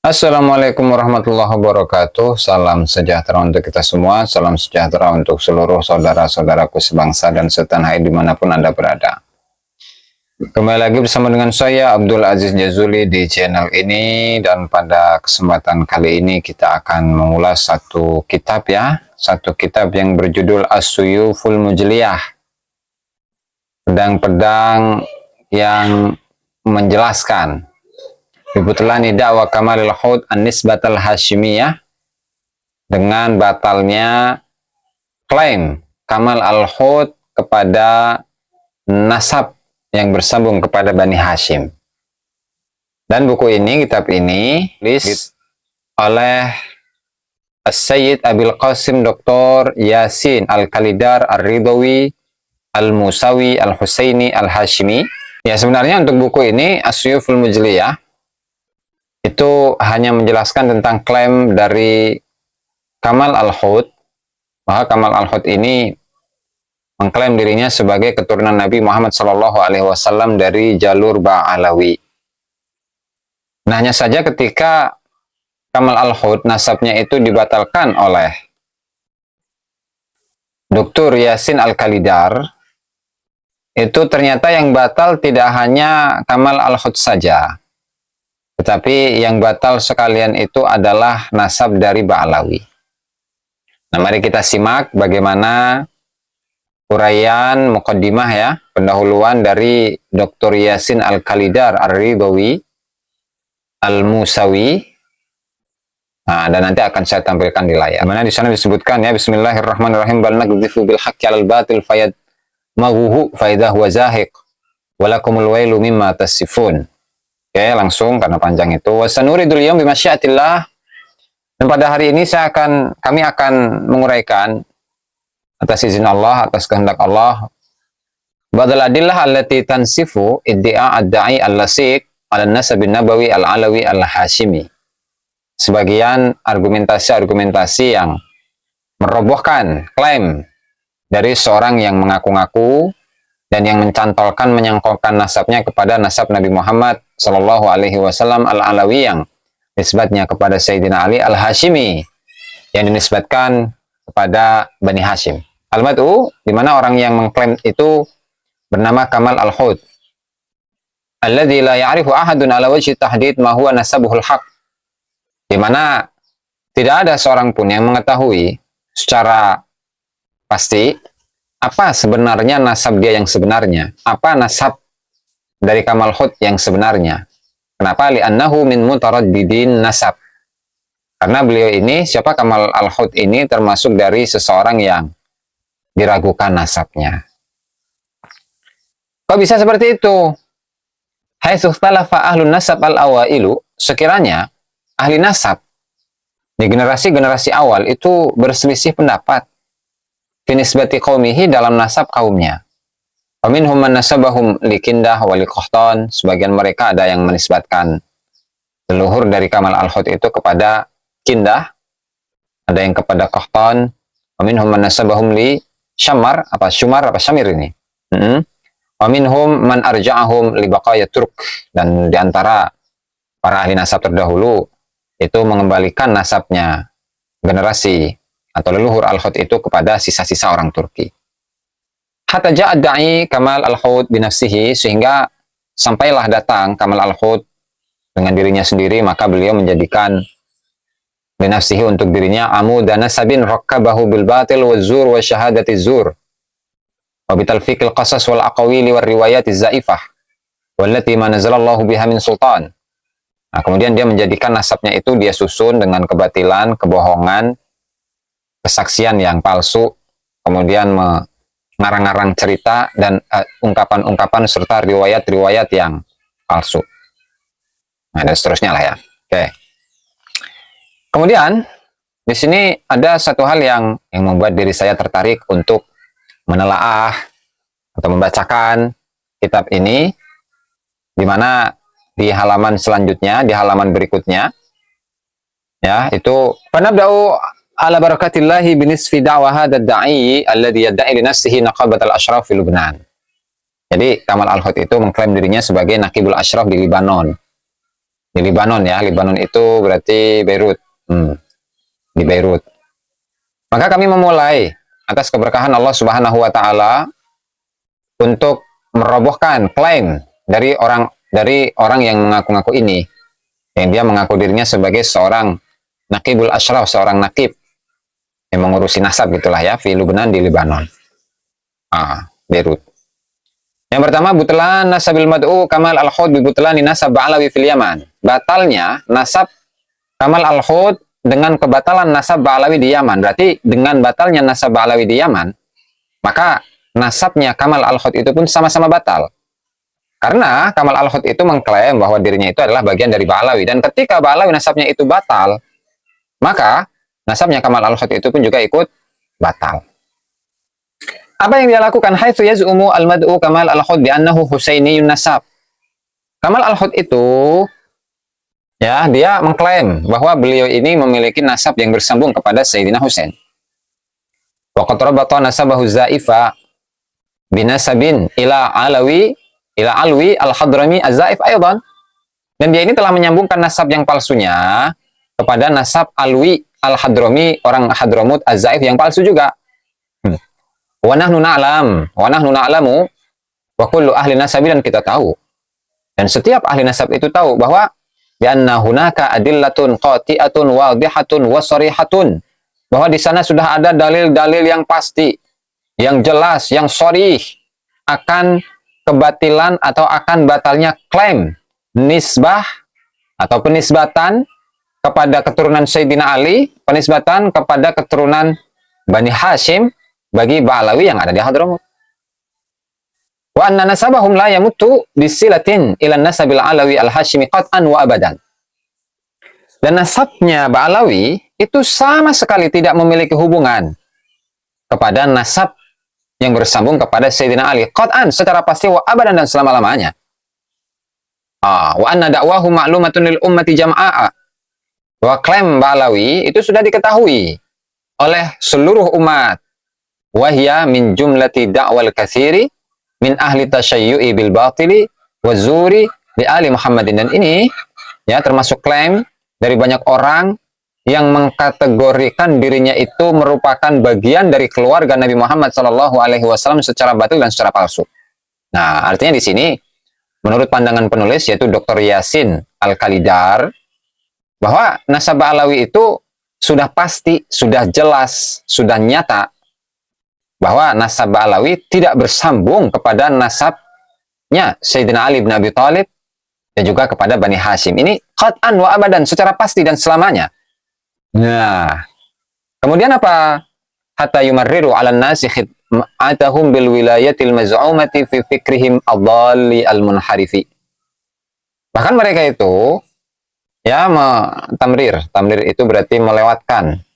Assalamualaikum warahmatullahi wabarakatuh. Salam sejahtera untuk kita semua. Salam sejahtera untuk seluruh saudara-saudaraku sebangsa dan setanah air dimanapun Anda berada. Kembali lagi bersama dengan saya Abdul Aziz Jazuli di channel ini, dan pada kesempatan kali ini kita akan mengulas satu kitab satu kitab yang berjudul As-Suyuful Mujliyah, pedang-pedang yang menjelaskan Bibutulani da'wa kamalil hud an-nisbatal hashimiyah, dengan batalnya klaim Kamal al-Hud kepada nasab yang bersambung kepada Bani Hashim. Dan buku ini, kitab ini ditulis oleh As-Sayyid Abil Qasim Dr. Yasin Al-Khalidar Ar-Ridhawi Al-Musawi Al-Husaini Al-Hashimi. Ya, sebenarnya untuk buku ini As-Suyuful Mujliyah itu hanya menjelaskan tentang klaim dari Kamal al-Hud, bahwa Kamal al-Hud ini mengklaim dirinya sebagai keturunan Nabi Muhammad SAW dari jalur Ba'alawi. Nah, hanya saja ketika Kamal al-Hud nasabnya itu dibatalkan oleh Dr. Yasin Al-Khalidar, itu ternyata yang batal tidak hanya Kamal al-Hud saja, tetapi yang batal sekalian itu adalah nasab dari Ba'alawi. Nah, mari kita simak bagaimana uraian muqaddimah pendahuluan dari Dr. Yasin Al-Khalidar Ar-Ridhawi Al-Musawi. Nah, dan nanti akan saya tampilkan di layar. Mana di sana disebutkan Bismillahirrahmanirrahim, bal naqdhifu bil haqqi 'alal batil fayad maghuhu fa idza huwa zahiq walakumul wailu mimma tasifun. Oke, langsung karena panjang itu. Wasanuridul yaum bimasyiatillah. Dan pada hari ini kami akan menguraikan atas izin Allah, atas kehendak Allah, badal adillah allati tansifu iddia ad-da'i al-lasiq ala nasab nabawi al-alawi al-hashimi. Sebagian argumentasi-argumentasi yang merobohkan klaim dari seorang yang mengaku-ngaku dan yang mencantolkan, menyangkolkan nasabnya kepada nasab Nabi Muhammad Sallallahu Alaihi Wasallam al-Alawi, yang nisbatnya kepada Sayyidina Ali al-Hashimi, yang dinisbatkan kepada Bani Hashim. Al-Mad'u, di mana orang yang mengklaim itu bernama Kamal al-Hud, alladzi la ya'rifu ahadun ala wajhi tahdid ma huwa nasabuhul haq, di mana tidak ada seorang pun yang mengetahui secara pasti apa sebenarnya nasab dia yang sebenarnya, apa nasab dari Kamal Hud yang sebenarnya. Kenapa? Li'annahu min mutaraddidin nasab. Karena beliau ini, siapa Kamal al-Hud ini, termasuk dari seseorang yang diragukan nasabnya. Kok bisa seperti itu? Haitsu ikhtalafa ahlun nasab al-awailu, sekiranya ahli nasab di generasi-generasi awal itu berselisih pendapat finisbati qaumihi, dalam nasab kaumnya. Faminhum man nasabahum likindah wa liqahtan, sebagian mereka ada yang menisbatkan leluhur dari Kamal al-Hud itu kepada Kindah, ada yang kepada Qahtan. Faminhum man nasabahum li Syamar, Syamir ini. Faminhum man arja'ahum li baqaya Turk, dan diantara para ahli nasab terdahulu itu mengembalikan nasabnya generasi atau leluhur al-Hud itu kepada sisa-sisa orang Turki. Hatta ja'ad da'i Kamal al-Hud binafsihi, sehingga sampailah datang Kamal al-Hud dengan dirinya sendiri, maka beliau menjadikan binafsihi untuk dirinya amuda nasabin rakkabahu bil batil wa zur wa syahadati zur wa bitalfiqil qasas wal aqawili war riwayati zaifah wallati ma nazalallahu biha min sultan. Nah, kemudian dia menjadikan nasabnya itu dia susun dengan kebatilan, kebohongan, kesaksian yang palsu, kemudian mengarang-arang cerita dan ungkapan-ungkapan serta riwayat-riwayat yang palsu. Nah, dan seterusnya lah ya. Oke. Kemudian di sini ada satu hal yang membuat diri saya tertarik untuk menelaah atau membacakan kitab ini, di mana di halaman selanjutnya, di halaman berikutnya, ya, itu panabda'u ala barakatillahi binisfi da'wa hadha da'i alladhi yadda'i li nafsihi naqabat al-ashraf fi Lubnan. Jadi Kamal al-Hud itu mengklaim dirinya sebagai Naqibul Ashraf di Libanon. Di Libanon ya, Libanon itu berarti Beirut. Di Beirut. Maka kami memulai atas keberkahan Allah Subhanahu wa taala untuk merobohkan klaim dari orang yang mengaku-ngaku ini, yang dia mengaku dirinya sebagai seorang Naqibul Ashraf, seorang nakib yang mengurusi nasab gitulah ya, di Lubnan, di Libanon. Beirut. Yang pertama, butlan nasabil mad'u Kamal al-Khud bi butlani nasab Ba'alawi fil Yaman. Batalnya nasab Kamal al-Khud dengan kebatalan nasab Ba'alawi di Yaman. Berarti dengan batalnya nasab Ba'alawi di Yaman, maka nasabnya Kamal al-Khud itu pun sama-sama batal. Karena Kamal al-Khud itu mengklaim bahwa dirinya itu adalah bagian dari Ba'alawi. Dan ketika Ba'alawi nasabnya itu batal, maka nasabnya Kamal al-Khud itu pun juga ikut batal. Apa yang dia lakukan? Haitsu yaz'umu al-mad'u Kamal al-Khud bi annahu Husainiyun nasab. Kamal al-Khud itu ya, dia mengklaim bahwa beliau ini memiliki nasab yang bersambung kepada Sayyidina Husain. Wa qad rabata nasabahu Zaifa binasabin ila Alwi al-Hadrami az-Zaif aidan. Dan dia ini telah menyambungkan nasab yang palsunya kepada nasab Alwi al-Hadrami, orang Hadramut az-Zaif yang palsu juga. Wa nahnu na'lamu wa kullu ahli nasabi, dan kita tahu dan setiap ahli nasab itu tahu bahwa bi anna hunaka adillatun qati'atun wadihatun wa sharihatun, bahwa di sana sudah ada dalil-dalil yang pasti, yang jelas, yang sharih akan kebatilan atau akan batalnya klaim nisbah atau penisbatan kepada keturunan Sayyidina Ali, penisbatan kepada keturunan Bani Hashim bagi Ba'alawi yang ada di Hadramut. Wa anna nasabahum la yamutu bisilatin ila nasabil alawi al-hashimi qat'an wa abadan. Dan nasabnya Ba'alawi itu sama sekali tidak memiliki hubungan kepada nasab yang bersambung kepada Sayyidina Ali qat'an, secara pasti, wa abadan, dan selama-lamanya. Wa anna da'wahu ma'lumatun lil ummati jam'a'a. Bahwa klaim Ba'alawi itu sudah diketahui oleh seluruh umat. Wahya min jumlati da'wal katsiri min ahli tashayyu'i bil batili wa zuri bi ali Muhammadin. Dan ini ya termasuk klaim dari banyak orang yang mengkategorikan dirinya itu merupakan bagian dari keluarga Nabi Muhammad SAW secara batil dan secara palsu. Nah, artinya di sini menurut pandangan penulis, yaitu Dr. Yasin Al-Khalidar, bahwa nasab Ba'alawi itu sudah pasti, sudah jelas, sudah nyata bahwa nasab Ba'alawi tidak bersambung kepada nasabnya Sayyidina Ali bin Abi Thalib dan juga kepada Bani Hashim. Ini qat'an wa abadan, secara pasti dan selamanya. Nah, kemudian apa? Hatta yumarriru 'alan nasi khid'atahum bil wilayatil maz'umati fi fikrihim adhalli al-munharifi. Bahkan mereka itu ya tamrir itu berarti melewatkan.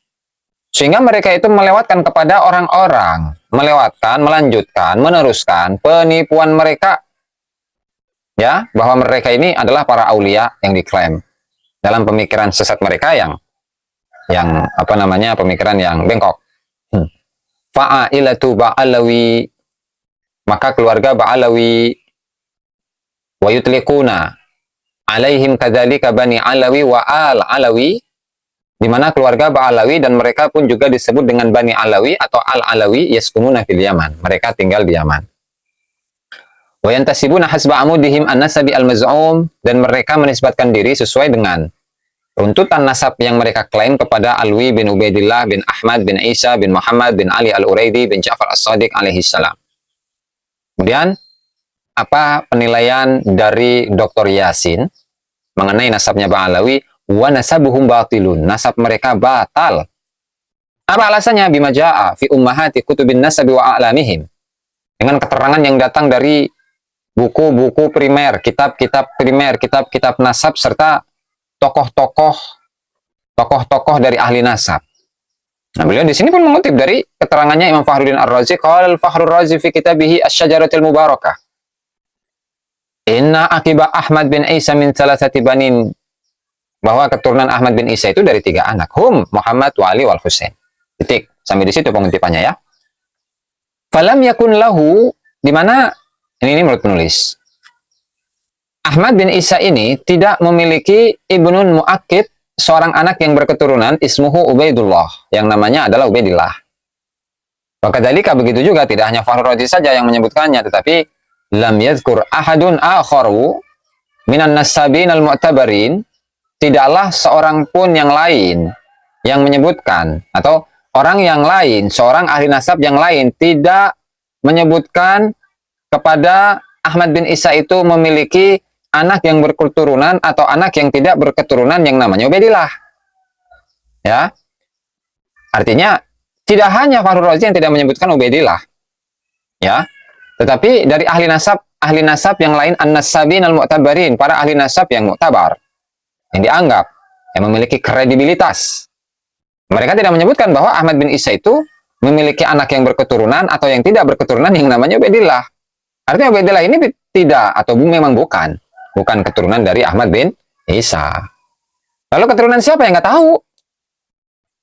Sehingga mereka itu melewatkan kepada orang-orang, melanjutkan, meneruskan penipuan mereka. Ya, bahwa mereka ini adalah para aulia yang diklaim dalam pemikiran sesat mereka yang pemikiran yang bengkok. Fa'ailatu Ba'alawi, maka keluarga Ba'alawi, wa yutliquna alaihim kadzalika Bani Alawi wa al-Alawi, di mana keluarga Ba'alawi dan mereka pun juga disebut dengan Bani Alawi atau Al-Alawi, yaskununa fil Yaman. Mereka tinggal di Yaman. Wa yantasibuna hasba amudihim an-nasabi al-maz'um, dan mereka menisbatkan diri sesuai dengan runtutan nasab yang mereka klaim kepada Alwi bin Ubaidillah bin Ahmad bin Isa bin Muhammad bin Ali al-Uraidi bin Ja'far as-Sadiq alaihi salam. Kemudian, apa penilaian dari Dr. Yasin mengenai nasabnya Ba'alawi? Wa nasabuhum batilun, nasab mereka batal. Apa alasannya? Bima ja'a fi ummahati kutubin nasabi wa a'lamihim, dengan keterangan yang datang dari buku-buku primer, kitab-kitab primer, kitab-kitab nasab, serta tokoh-tokoh dari ahli nasab. Nah, beliau di sini pun mengutip dari keterangannya Imam Fakhruddin Ar-Razi, qala al-Fakhrur Razi fi kitabihi Asy-Syajaratul Mubarakah, inna akiba Ahmad bin Isa min thalathati banin, bahwa keturunan Ahmad bin Isa itu dari 3 anak, hum Muhammad wa Ali wal Husain. Titik. Sampai di situ pengutipannya ya. Falam yakun lahu, di mana ini menurut penulis. Ahmad bin Isa ini tidak memiliki ibnun mu'akkid, seorang anak yang berketurunan, ismuhu Ubaidullah, yang namanya adalah Ubaidillah. Wakadzalika, begitu juga tidak hanya Fakhrul Razi saja yang menyebutkannya, tetapi lam yadhkur ahadun akharu minan nasabin al-mu'tabarin, tidaklah seorang pun yang lain yang menyebutkan, atau orang yang lain, seorang ahli nasab yang lain tidak menyebutkan kepada Ahmad bin Isa itu memiliki anak yang berketurunan atau anak yang tidak berketurunan yang namanya Ubaidillah. Ya. Artinya tidak hanya Fakhrul Razi yang tidak menyebutkan Ubaidillah. Ya. Tetapi dari ahli nasab yang lain, an-nasabin al-mu'tabarin, para ahli nasab yang mu'tabar, yang dianggap, yang memiliki kredibilitas. Mereka tidak menyebutkan bahwa Ahmad bin Isa itu memiliki anak yang berketurunan atau yang tidak berketurunan yang namanya Ubaidillah. Artinya Ubaidillah ini tidak, atau memang bukan keturunan dari Ahmad bin Isa. Lalu keturunan siapa yang nggak tahu?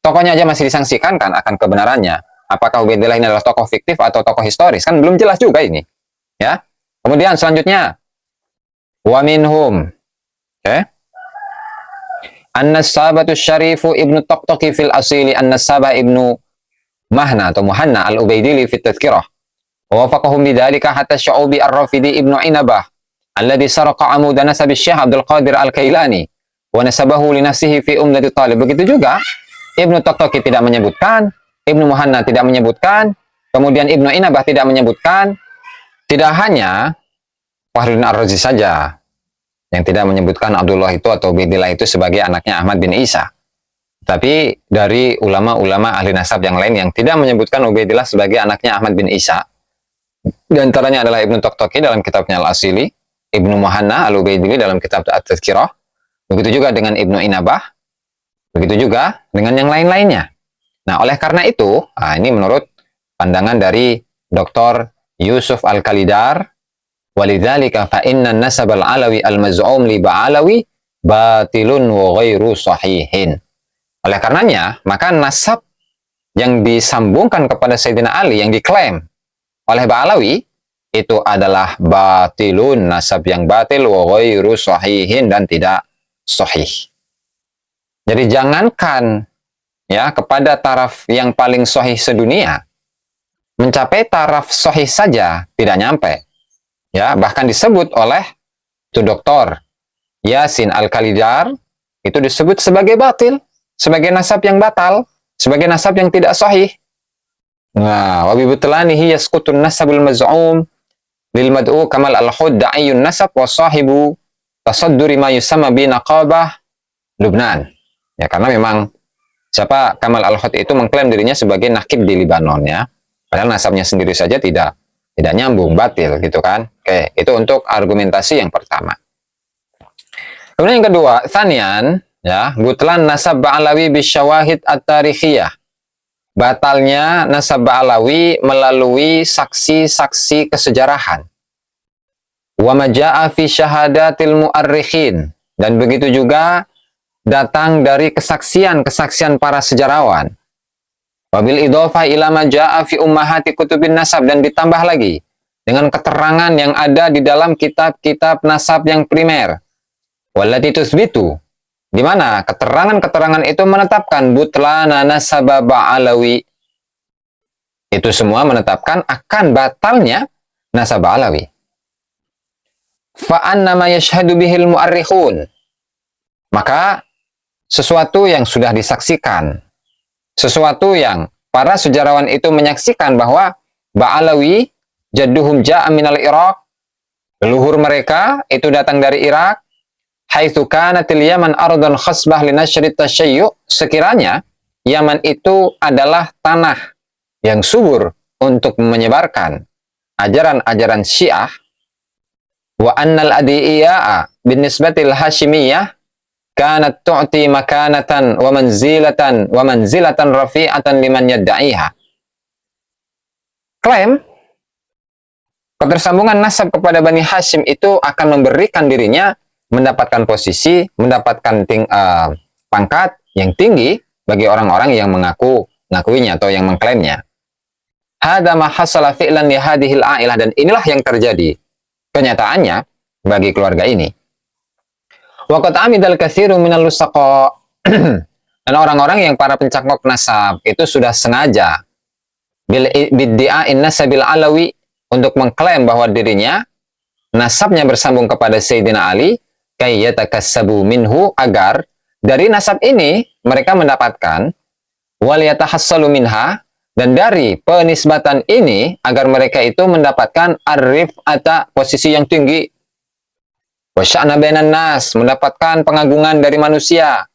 Tokohnya aja masih disangsikan kan akan kebenarannya. Apakah Ubaidillah ini adalah tokoh fiktif atau tokoh historis? Kan belum jelas juga ini. Ya. Kemudian selanjutnya, wa minhum, okay, an-nasabatu syarifu ibnu Taqtaqi fil asili an-nasabah ibnu Mahna atau Muhanna al-Ubaidili fit tadhkirah. Wa wafaqahum bidzalika hatta Syu'ubi ar-Rafidi ibnu Inabah alladhi saraqa amuda nasab Syekh Abdul Qadir al-Kailani wa nasabahu li nafsihi fi umdati talib. Begitu juga Ibnu Taqtaqi tidak menyebutkan, Ibnu Muhanna tidak menyebutkan, kemudian Ibnu Inabah tidak menyebutkan. Tidak hanya Fakhruddin Ar-Razi saja yang tidak menyebutkan Abdullah itu atau Ubaidillah itu sebagai anaknya Ahmad bin Isa. Tapi dari ulama-ulama ahli nasab yang lain yang tidak menyebutkan Ubaidillah sebagai anaknya Ahmad bin Isa, di antaranya adalah Ibnu Taqtaqi dalam kitabnya Al-Asili, Ibnu Muhanna Al-Ubaidili dalam kitab At-Tadhkirah, begitu juga dengan Ibnu Inabah, begitu juga dengan yang lain-lainnya. Nah, oleh karena itu, ini menurut pandangan dari Dr. Yusuf Al-Khalidar, walidzalika fa inna nasab al-alawi al-maz'um li ba'alawi batilun wa ghairu sahihin. Oleh karenanya, maka nasab yang disambungkan kepada Sayyidina Ali, yang diklaim oleh Ba'alawi, itu adalah batilun, nasab yang batil, wa ghairu sahihin, dan tidak sahih. Jadi jangankan ya kepada taraf yang paling sahih sedunia, mencapai taraf sahih saja tidak nyampe. Ya, bahkan disebut oleh itu Dr. Yasin Al-Khalidar, itu disebut sebagai batil, sebagai nasab yang batal, sebagai nasab yang tidak sahih. Nah, wa bi butlanihi yasqutun nasabul maz'um lil mad'u kamal al-hud da'iyun nasab wa sahibu tasadduri ma yusamma bi naqabah Lubnan. Ya, karena memang siapa Kamal al-Hud itu mengklaim dirinya sebagai nakib di Libanon ya. Padahal nasabnya sendiri saja tidak nyambung, batil gitu kan. Oke, itu untuk argumentasi yang pertama. Kemudian yang kedua, tsanian ya, butlan nasab Ba'alawi bisyawahid at-tarikhiyah. Batalnya nasab Ba'alawi melalui saksi-saksi kesejarahan. Wa maja'a fi syahadatil mu'arrikhin, dan begitu juga datang dari kesaksian para sejarawan. Wabil idhofah ila maja'a fi ummahati kutubin nasab, dan ditambah lagi dengan keterangan yang ada di dalam kitab-kitab nasab yang primer. Wallati tusbitu, di mana keterangan-keterangan itu menetapkan butlana nasaba Ba'alawi. Itu semua menetapkan akan batalnya nasab Ba'alawi. Fa'anna ma yashhadu bihil mu'arrikhun, maka sesuatu yang sudah disaksikan, sesuatu yang para sejarawan itu menyaksikan bahwa Ba'alawi jadduhum ja'a minal Iraq, leluhur mereka itu datang dari Irak, haitsu kanatil Yaman ardan khasbah li nasyri tasyayyu', sekiranya Yaman itu adalah tanah yang subur untuk menyebarkan ajaran-ajaran Syiah, wa annal adi'iya'a bin nisbatil Hashimiyah kanat tu'ti makanatan wa manzilatan rafi'atan liman yadda'iha. Klaim ketersambungan nasab kepada Bani Hashim itu akan memberikan dirinya mendapatkan posisi, mendapatkan pangkat yang tinggi bagi orang-orang yang mengakuinya atau yang mengklaimnya. Hadza ma hasala fi'lan li hadhil a'ilah, dan inilah yang terjadi kenyataannya bagi keluarga ini. Waqad amidal katsiru minal lusaqa. Dan orang-orang yang para pencakok nasab itu sudah sengaja biddi'a'in nasabil alawi, untuk mengklaim bahwa dirinya nasabnya bersambung kepada Sayyidina Ali, kay yatakassabu minhu, agar dari nasab ini mereka mendapatkan, wal yatahassalu minha, dan dari penisbatan ini agar mereka itu mendapatkan ar-rif'ata, posisi yang tinggi, wa sya'na bainan nas, mendapatkan pengagungan dari manusia.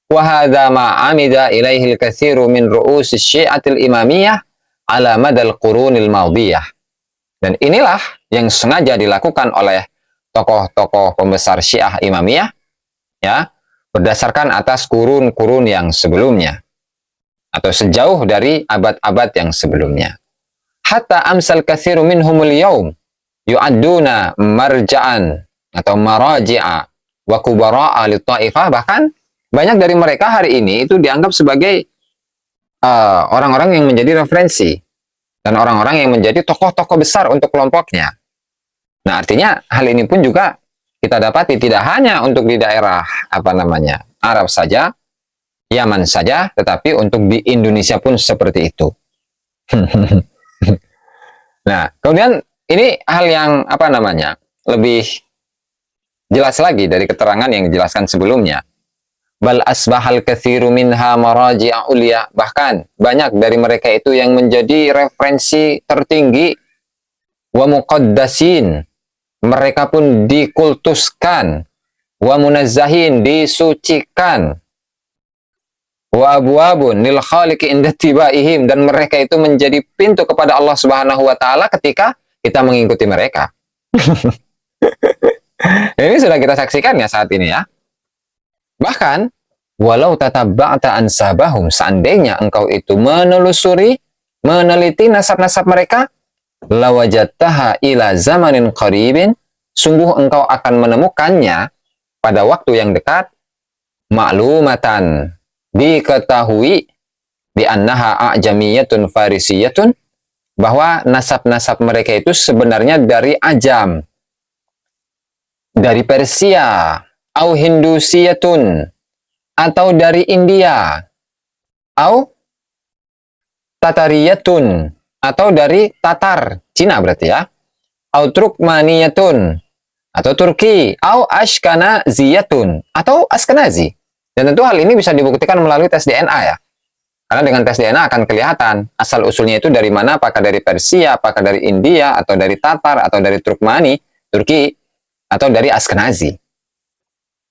Wa hadza ma amida ilaihi al-katsiru min ru'usis syi'atil imamiyah ala madal qurunil madiyah. Dan inilah yang sengaja dilakukan oleh tokoh-tokoh pembesar Syiah Imamiyah, ya, berdasarkan atas kurun-kurun yang sebelumnya, atau sejauh dari abad-abad yang sebelumnya. Hatta amsal katsiru minhumul yaum yu'adduna marja'an atau maraji'a wa kubara'a li ta'ifah. Bahkan banyak dari mereka hari ini itu dianggap sebagai orang-orang yang menjadi referensi dan orang-orang yang menjadi tokoh-tokoh besar untuk kelompoknya. Nah, artinya hal ini pun juga kita dapati tidak hanya untuk di daerah Arab saja, Yaman saja, tetapi untuk di Indonesia pun seperti itu. Nah, kemudian ini hal yang lebih jelas lagi dari keterangan yang dijelaskan sebelumnya. Bal asbahal katsiru minha maraji'a ulya, bahkan banyak dari mereka itu yang menjadi referensi tertinggi, wa muqaddasin, mereka pun dikultuskan, wa munazzahin, disucikan, wa abwabun lil khaliqi inda tibaihim, dan mereka itu menjadi pintu kepada Allah Subhanahu wa taala ketika kita mengikuti mereka. Ini sudah kita saksikan ya saat ini ya. Bahkan, walau tatabba'ta ansabahum, seandainya engkau itu menelusuri, meneliti nasab-nasab mereka, lawajadtaha ila zamanin qaribin, sungguh engkau akan menemukannya pada waktu yang dekat, ma'lumatan, diketahui, bi annaha a'jamiyatun farisiyatun, bahwa nasab-nasab mereka itu sebenarnya dari Ajam, dari Persia, au hindusiyatun, atau dari India, au tatariyatun, atau dari Tatar, Cina berarti ya, au turkmaniyatun, atau Turki, au ashkanaziyatun, atau Askenazi. Dan tentu hal ini bisa dibuktikan melalui tes DNA ya. Karena dengan tes DNA akan kelihatan asal-usulnya itu dari mana, apakah dari Persia, apakah dari India, atau dari Tatar, atau dari Turkmani, Turki, atau dari Askenazi.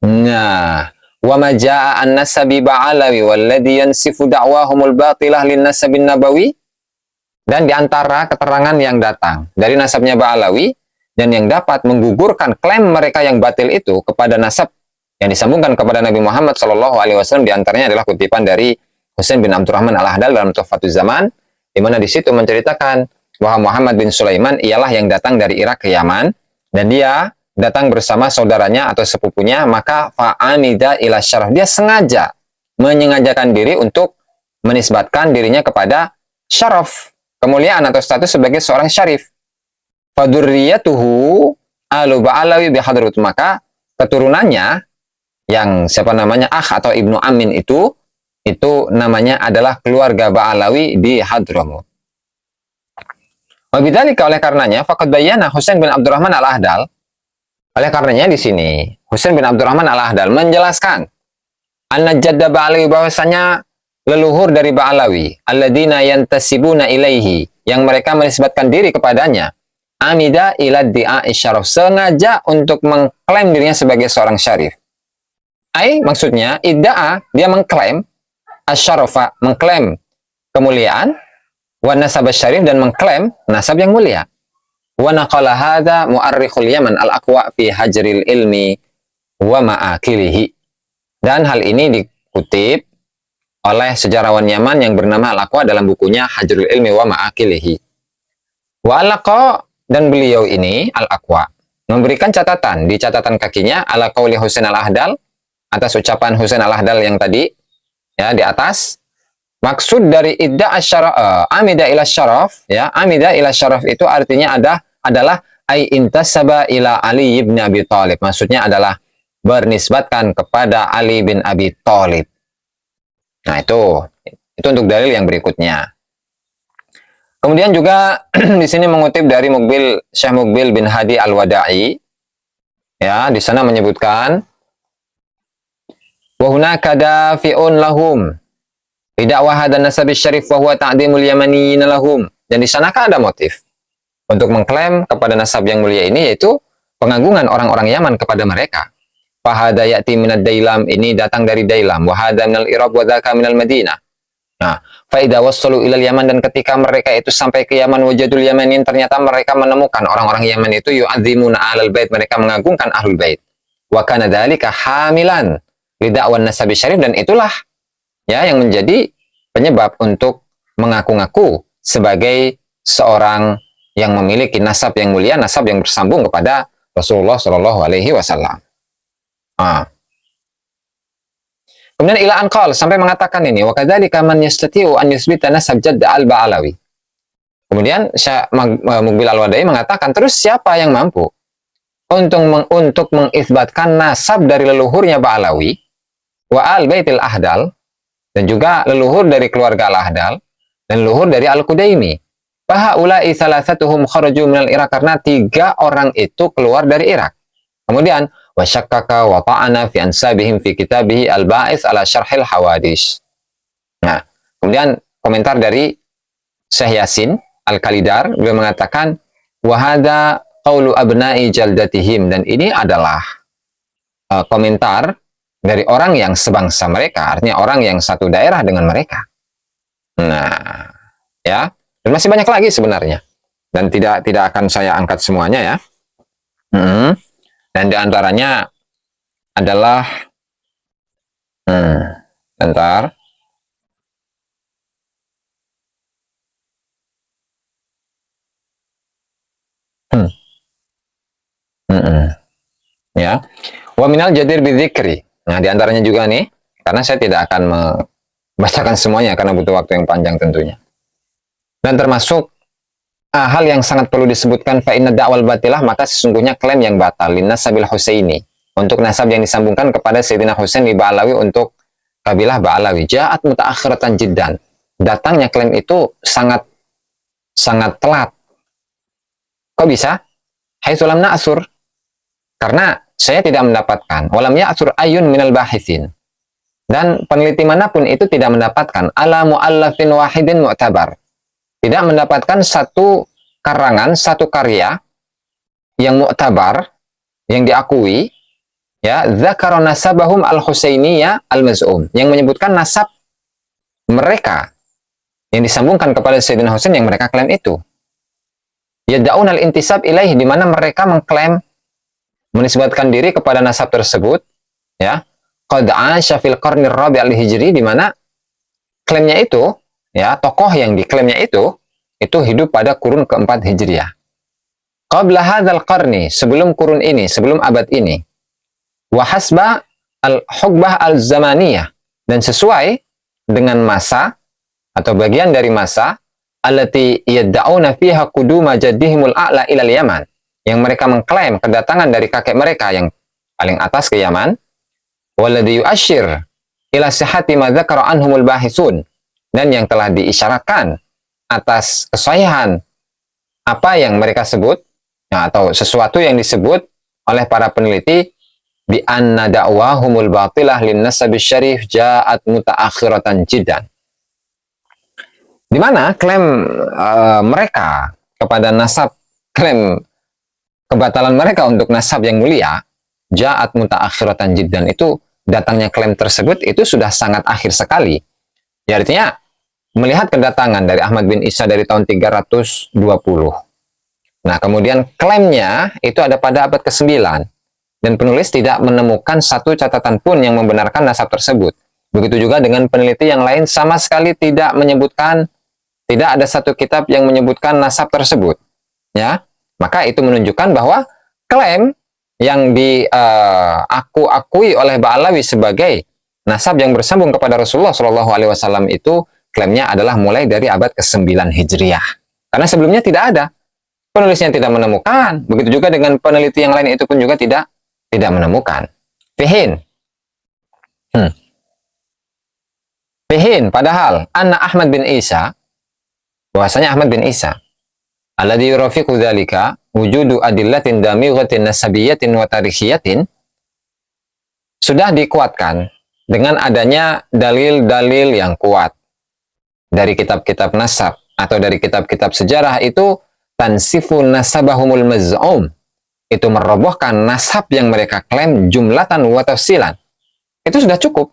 Nah, wa ma jaa an-nasabi ba'alawi walladhi yansifu da'wahumul batilah lin-nasabin nabawi, dan di antara keterangan yang datang dari nasabnya Ba'alawi dan yang dapat menggugurkan klaim mereka yang batil itu kepada nasab yang disambungkan kepada Nabi Muhammad SAW, di antaranya adalah kutipan dari Husain bin Abdurrahman Al-Ahdal dalam Tuhfatuz Zaman, di mana di situ menceritakan bahwa Muhammad bin Sulaiman ialah yang datang dari Irak ke Yaman, dan dia datang bersama saudaranya atau sepupunya, maka fa'amida ila syaraf, dia sengaja menyengajakan diri untuk menisbatkan dirinya kepada syaraf, kemuliaan atau status sebagai seorang syarif. Fadurriyatuhu alu ba'alawi bihadrut, maka keturunannya yang atau ibnu Amin itu namanya adalah keluarga Ba'alawi di Hadramut. Wabidzalika, oleh karenanya, faqad bayyana Husain bin Abdurrahman Al-Ahdal, oleh karenanya di sini Husain bin Abdurrahman Al-Ahdal menjelaskan anna jadda Ba'alawi, bahwasanya leluhur dari Ba'alawi, alladzina yantasibuna ilaihi, yang mereka menisbatkan diri kepadanya, amida ila di'a isyaraf, sengaja untuk mengklaim dirinya sebagai seorang syarif. Maksudnya idda'a, dia mengklaim asyarafa, mengklaim kemuliaan, wa nasab syarif, dan mengklaim nasab yang mulia. Wa naqala hadza mu'arrikhul Yaman al-aqwa fi hajril ilmi wa ma'akilihi, dan hal ini dikutip oleh sejarawan Yaman yang bernama Al-Aqwa dalam bukunya Hajrul Ilmi wa Ma'akilihi. Wa alaqa, dan beliau ini Al-Aqwa memberikan catatan di catatan kakinya ala qauli Husain Al-Ahdal, atas ucapan Husain Al-Ahdal yang tadi ya di atas. Maksud dari idda asyaraf, amida ila syaraf ya, amida ila syaraf itu artinya adalah ay intasaba ila Ali bin Abi Thalib. Maksudnya adalah bernisbatkan kepada Ali bin Abi Thalib. Nah, itu untuk dalil yang berikutnya. Kemudian juga di sini mengutip dari Syekh Muqbil bin Hadi Al-Wada'i. Ya, di sana menyebutkan wa hunaka dafi'un lahum bidakwah hadan nasab syarif wa huwa ta'dimul yamaniyin lahum. Dan di sana kan ada motif untuk mengklaim kepada nasab yang mulia ini, yaitu pengagungan orang-orang Yaman kepada mereka. Fahada ya'ti minad Dailam, ini datang dari Dailam, wa hada minal Iraq wa dzaka minal Madinah. Nah, faida wassalu ilal Yaman, dan ketika mereka itu sampai ke Yaman, wajadul Yamanin, ternyata mereka menemukan orang-orang Yaman itu yu'adzimuna ahlul bait, mereka mengagungkan ahlul bait. Wa kana dzalika hamilan lidakwan nasabi syarif, dan itulah ya yang menjadi penyebab untuk mengaku-ngaku sebagai seorang yang memiliki nasab yang mulia, nasab yang bersambung kepada Rasulullah Shallallahu Alaihi Wasallam. Kemudian ila anqal, sampai mengatakan ini, wa kadzalika man yastati'u an yusbita nasab jadd al-Ba'alawi. Kemudian Syekh Muqbil Al-Wada'i mengatakan, terus siapa yang mampu untuk mengisbatkan nasab dari leluhurnya Ba'alawi, wa al-Baitil Ahdal, dan juga leluhur dari keluarga Al-Ahdal, dan leluhur dari Al-Qudaimi. Fahaula'i salasatuhum kharaju minal Irak, karena 3 orang itu keluar dari Irak. Kemudian wa syakkaka wa ta'ana fi ansabihim fi kitabihi al-Ba'its ala syarhil hawadis. Nah, kemudian komentar dari Syekh Yasin Al-Kalidar, beliau mengatakan wa hadza qaulu abna'i jaldatihim, dan ini adalah komentar dari orang yang sebangsa mereka, artinya orang yang satu daerah dengan mereka. Nah, ya, dan masih banyak lagi sebenarnya, dan tidak akan saya angkat semuanya ya. Dan diantaranya adalah bentar. Ya. Wa minal jadir bidzikri. Nah, diantaranya juga nih, karena saya tidak akan membacakan semuanya karena butuh waktu yang panjang tentunya. Dan termasuk hal yang sangat perlu disebutkan, fa inna da'wal batilah, maka sesungguhnya klaim yang batal linasabil Husaini, untuk nasab yang disambungkan kepada Sayyidina Husain di Ba'alawi, untuk kabilah Ba'alawi, ja'at mutaakhiratan jiddan, datangnya klaim itu sangat telat. Kok bisa? Haitsulam na'sur, karena saya tidak mendapatkan, walam ya'sur ayun minal bahithin, dan peneliti manapun itu tidak mendapatkan ala mu'allafin wahidin mu'tabar, tidak mendapatkan satu karangan, satu karya yang mu'tabar, yang diakui, ya, dzakara nasabahum al-Husainiyah al-maz'um, yang menyebutkan nasab mereka yang disambungkan kepada Sayyidina Husain yang mereka klaim itu. Yad'un al-intisab ilaih, di mana mereka mengklaim menisbatkan diri kepada nasab tersebut, ya. Qad 'asha fil qarnir rabi' al-hijri, di mana klaimnya itu, ya, tokoh yang diklaimnya itu hidup pada kurun keempat Hijriah. Qabla hadzal qarni, sebelum kurun ini, sebelum abad ini. Wa hasba al-huqbah al-zamaniyah, dan sesuai dengan masa atau bagian dari masa allati yad'una fiha quduma jaddihimul a'la ilal Yaman, yang mereka mengklaim kedatangan dari kakek mereka yang paling atas ke Yaman. Walladhi yu'asyir ila sihhati ma dzakara anhumul bahisun, dan yang telah diisyaratkan atas kesahihan apa yang mereka sebut, ya, atau sesuatu yang disebut oleh para peneliti, bi anna da'wahumul batilah lin nasabi syarif ja'at mutaakhiratan jiddan, di mana klaim mereka kepada nasab, klaim kebatalan mereka untuk nasab yang mulia, ja'at mutaakhiratan jiddan, itu datangnya klaim tersebut itu sudah sangat akhir sekali. Ya, artinya melihat kedatangan dari Ahmad bin Isa dari tahun 320. Nah, kemudian klaimnya itu ada pada abad ke-9. Dan penulis tidak menemukan satu catatan pun yang membenarkan nasab tersebut. Begitu juga dengan peneliti yang lain, sama sekali tidak menyebutkan, tidak ada satu kitab yang menyebutkan nasab tersebut. Ya, maka itu menunjukkan bahwa klaim yang diakui oleh Ba'alawi sebagai nasab yang bersambung kepada Rasulullah Shallallahu Alaihi Wasallam itu klaimnya adalah mulai dari abad ke-9 Hijriah. Karena sebelumnya tidak ada. Penulisnya tidak menemukan. Begitu juga dengan peneliti yang lain itu pun juga tidak menemukan. Fihin. Fihin, padahal anna Ahmad bin Isa, bahwasanya Ahmad bin Isa alladhi yurafiqu dzalika wujudu adillatin damighatin nasabiyatin wa tarikhiyatin, sudah dikuatkan dengan adanya dalil-dalil yang kuat dari kitab-kitab nasab atau dari kitab-kitab sejarah itu, tansifu nasabahumul maz'um, itu merobohkan nasab yang mereka klaim jumlatan wa tafsilan. Itu sudah cukup.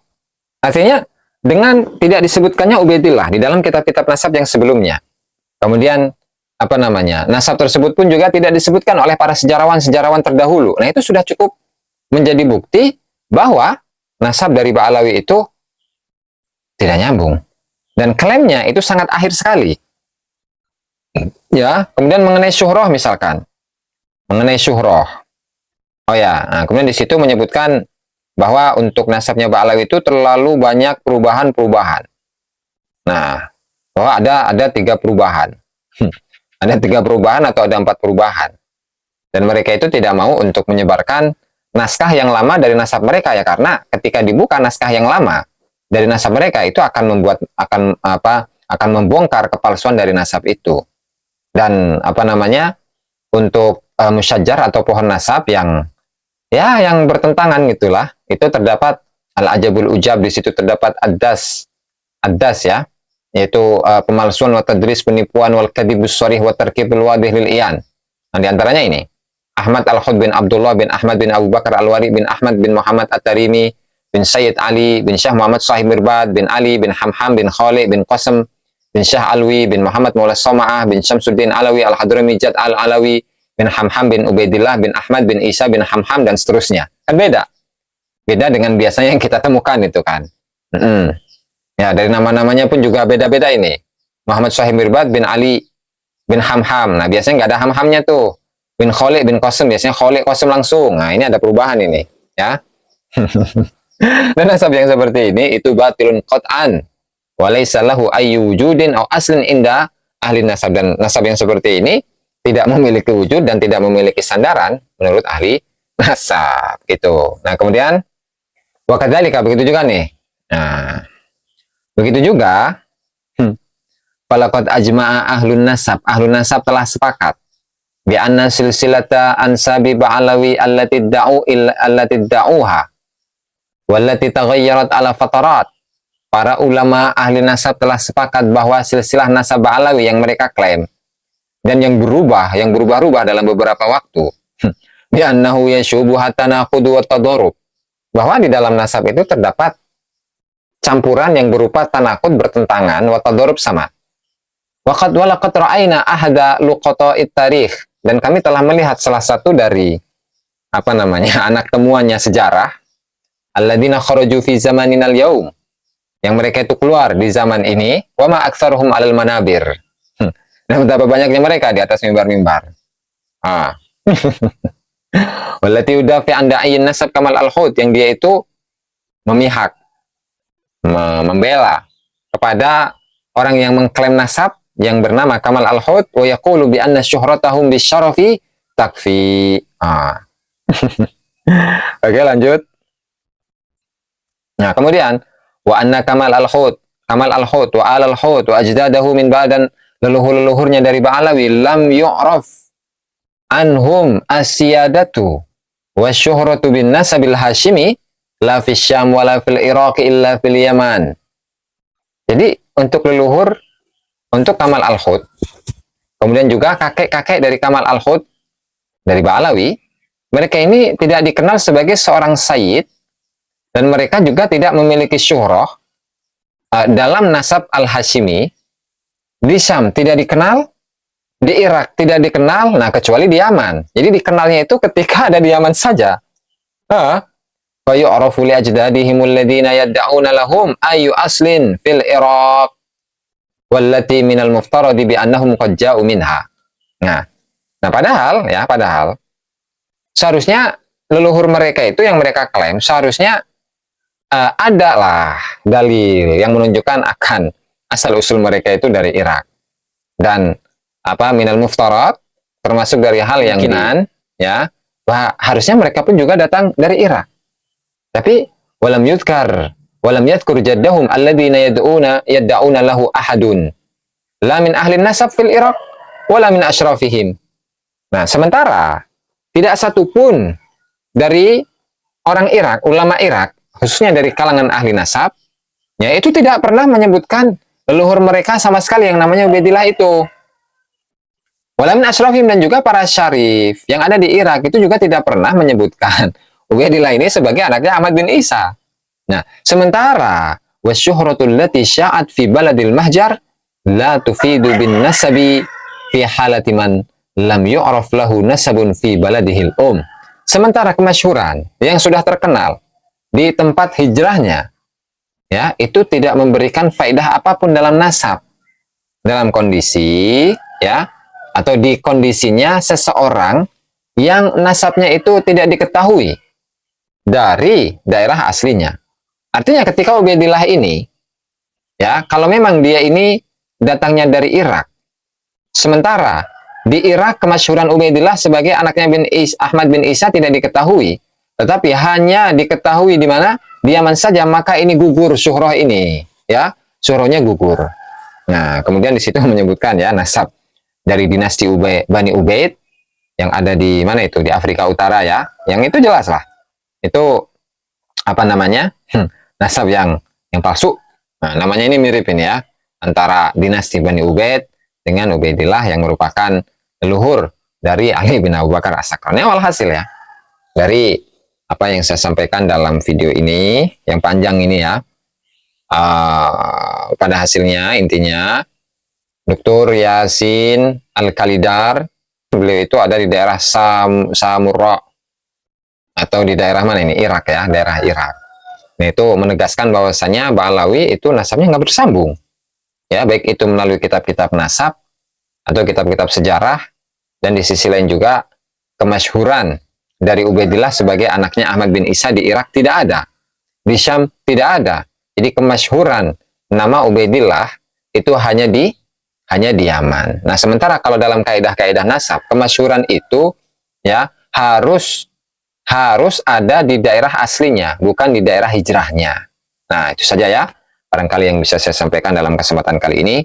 Artinya dengan tidak disebutkannya Ubaidillah di dalam kitab-kitab nasab yang sebelumnya. Kemudian nasab tersebut pun juga tidak disebutkan oleh para sejarawan-sejarawan terdahulu. Nah, itu sudah cukup menjadi bukti bahwa nasab dari Ba'alawi itu tidak nyambung. Dan klaimnya itu sangat akhir sekali. Ya, kemudian mengenai syuhroh misalkan. Mengenai syuhroh. Oh ya, nah, kemudian di situ menyebutkan bahwa untuk nasabnya Ba'alawi itu terlalu banyak perubahan-perubahan. Nah, bahwa ada 3 perubahan. Ada 3 perubahan atau ada 4 perubahan. Dan mereka itu tidak mau untuk menyebarkan naskah yang lama dari nasab mereka, ya, karena ketika dibuka naskah yang lama dari nasab mereka itu akan membongkar kepalsuan dari nasab itu. Dan untuk musyajjar atau pohon nasab yang bertentangan gitulah, itu terdapat al-ajabul ujab, di situ terdapat addas ya, yaitu pemalsuan wa tadris, penipuan, wal kadhibus sharih wa tarkibul wadih lil iyan. Nah, di antaranya ini Ahmad Al-Khud bin Abdullah bin Ahmad bin Abu Bakar Al-Wari bin Ahmad bin Muhammad At-Tarimi bin Sayyid Ali bin Syah Muhammad Sahib Mirbad bin Ali bin Hamham bin Khalid bin Qasem bin Syah Alwi bin Muhammad Maula Soma'ah bin Syamsuddin Alawi Al-Hadrami Jad Al-Alawi bin Hamham bin Ubaidillah bin Ahmad bin Isa bin Hamham, dan seterusnya. Kan beda dengan biasanya yang kita temukan itu kan. Ya, dari nama-namanya pun juga beda-beda ini. Muhammad Sahib Mirbad bin Ali bin Hamham. Nah, biasanya nggak ada Hamhamnya tuh. Bin Khalid bin Qasem, biasanya Khalid Qasem langsung. Nah, ini ada perubahan ini, ya. Dan nasab yang seperti ini itu batilun qat'an. Wa laysa lahu ayyu wujudin aw aslin inda ahli nasab, dan nasab yang seperti ini tidak memiliki wujud dan tidak memiliki sandaran menurut ahli nasab gitu. Nah, kemudian wa kadzalika, begitu juga nih. Nah, begitu juga falaqad ajma'a ahlun nasab telah sepakat bi anna silsilata ansabi Ba'alawi allati da'uha wallati taghayyarat ala fatarat. Para ulama ahli nasab telah sepakat bahwa silsilah nasab Ba'alawi yang mereka klaim dan yang berubah-ubah dalam beberapa waktu, bi annahu yashubu hatanaqud wa tadarrub, bahwa di dalam nasab itu terdapat campuran yang berupa tanakut, bertentangan, wa tadarrub, sama. Waqad walaqad ra'ayna ahada luqata'it tarikh, dan kami telah melihat salah satu dari anak temuannya sejarah, alladzina kharaju fi zamaninal yaum, yang mereka itu keluar di zaman ini, wa ma aktsaruhum 'alal manabir. Dan betapa banyaknya mereka di atas mimbar-mimbar. Wallati yudafi an da'iyyin nasab kamal al-Khud, yang dia itu memihak, membela kepada orang yang mengklaim nasab yang bernama Kamal Al-Khud, wa yaqulu bi anna syuhratahum bisyarafi takfi. Oke, lanjut. Nah, kemudian wa anna Kamal Al-Khud wa Al-Khud wa ajdadahu min ba'dan, leluhur-leluhurnya dari Ba'alawi, lam yu'raf anhum asyadatu wa syuhratu bin nasabil hashimi la fi Syam wa la fil Iraq illa fil Yaman. Jadi untuk leluhur, untuk Kamal Al-Khud, kemudian juga kakek-kakek dari Kamal Al-Khud dari Ba'alawi, mereka ini tidak dikenal sebagai seorang sayyid, dan mereka juga tidak memiliki syuhrah dalam nasab Al-Hashimi. Di Syam tidak dikenal, di Irak tidak dikenal, nah kecuali di Yaman. Jadi dikenalnya itu ketika ada di Yaman saja. Fayu'rafu li ajdadihimul ladzina yad'una lahum ayu aslin fil Iraq wallati minal muftaradi bi annahum qad ja'u minha. Nah, padahal seharusnya leluhur mereka itu yang mereka klaim seharusnya adalah dalil yang menunjukkan akan asal usul mereka itu dari Irak. Dan minal muftarad, termasuk dari hal yang kemungkinan ya, harusnya mereka pun juga datang dari Irak. Tapi walam yadhkur jaddahum alladziina yad'una lahu ahadun la min ahli nasab fil Irak wala min asyrafihim. Nah, sementara tidak satupun dari orang Irak, ulama Irak, khususnya dari kalangan ahli nasab, ya itu tidak pernah menyebutkan leluhur mereka sama sekali yang namanya Ubaidillah itu. Wala min asyrafihim, dan juga para syarif yang ada di Irak itu juga tidak pernah menyebutkan Ubaidillah ini sebagai anaknya Ahmad bin Isa. Nah, sementara wasyuhratul lati sya'at fi baladil mahjar la tufidu bin nasabi fi halati man lam yu'raf lahu nasabun fi baladihil Sementara kemasyhuran yang sudah terkenal di tempat hijrahnya, ya, itu tidak memberikan faedah apapun dalam nasab. Dalam kondisi, ya, atau di kondisinya seseorang yang nasabnya itu tidak diketahui dari daerah aslinya. Artinya ketika Ubaidillah ini, ya, kalau memang dia ini datangnya dari Irak, sementara di Irak kemasyhuran Ubaidillah sebagai anaknya Ahmad bin Isa tidak diketahui, tetapi hanya diketahui di mana? Di Yaman saja, maka ini gugur syuhrah ini, ya, syuhrahnya gugur. Nah, kemudian di situ menyebutkan ya nasab dari dinasti Bani Ubaid yang ada di mana itu, di Afrika Utara ya, yang itu jelas lah, itu apa namanya? Nasab yang palsu. Nah, namanya ini mirip ini ya, antara dinasti Bani Ubaid dengan Ubaidillah yang merupakan leluhur dari Ali bin Abu Bakar As-Sakran. Walhasil ya, dari apa yang saya sampaikan dalam video ini, yang panjang ini ya, pada hasilnya intinya, Dr. Yasin Al-Khalidar, beliau itu ada di daerah Samurra, atau di daerah mana ini? Irak ya, daerah Irak. Nah, itu menegaskan bahwasanya Ba'alawi itu nasabnya nggak bersambung. Ya, baik itu melalui kitab-kitab nasab atau kitab-kitab sejarah, dan di sisi lain juga kemasyhuran dari Ubaidillah sebagai anaknya Ahmad bin Isa di Irak tidak ada. Di Syam tidak ada. Jadi kemasyhuran nama Ubaidillah itu hanya di Yaman. Nah, sementara kalau dalam kaidah-kaidah nasab, kemasyhuran itu ya harus ada di daerah aslinya, bukan di daerah hijrahnya. Nah, itu saja ya, barangkali yang bisa saya sampaikan dalam kesempatan kali ini.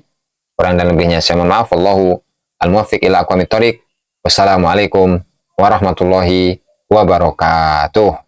Kurang dan lebihnya saya mohon maaf. Wallahu al-muwaffiq ila aqwamit thoriq. Wassalamualaikum warahmatullahi wabarakatuh.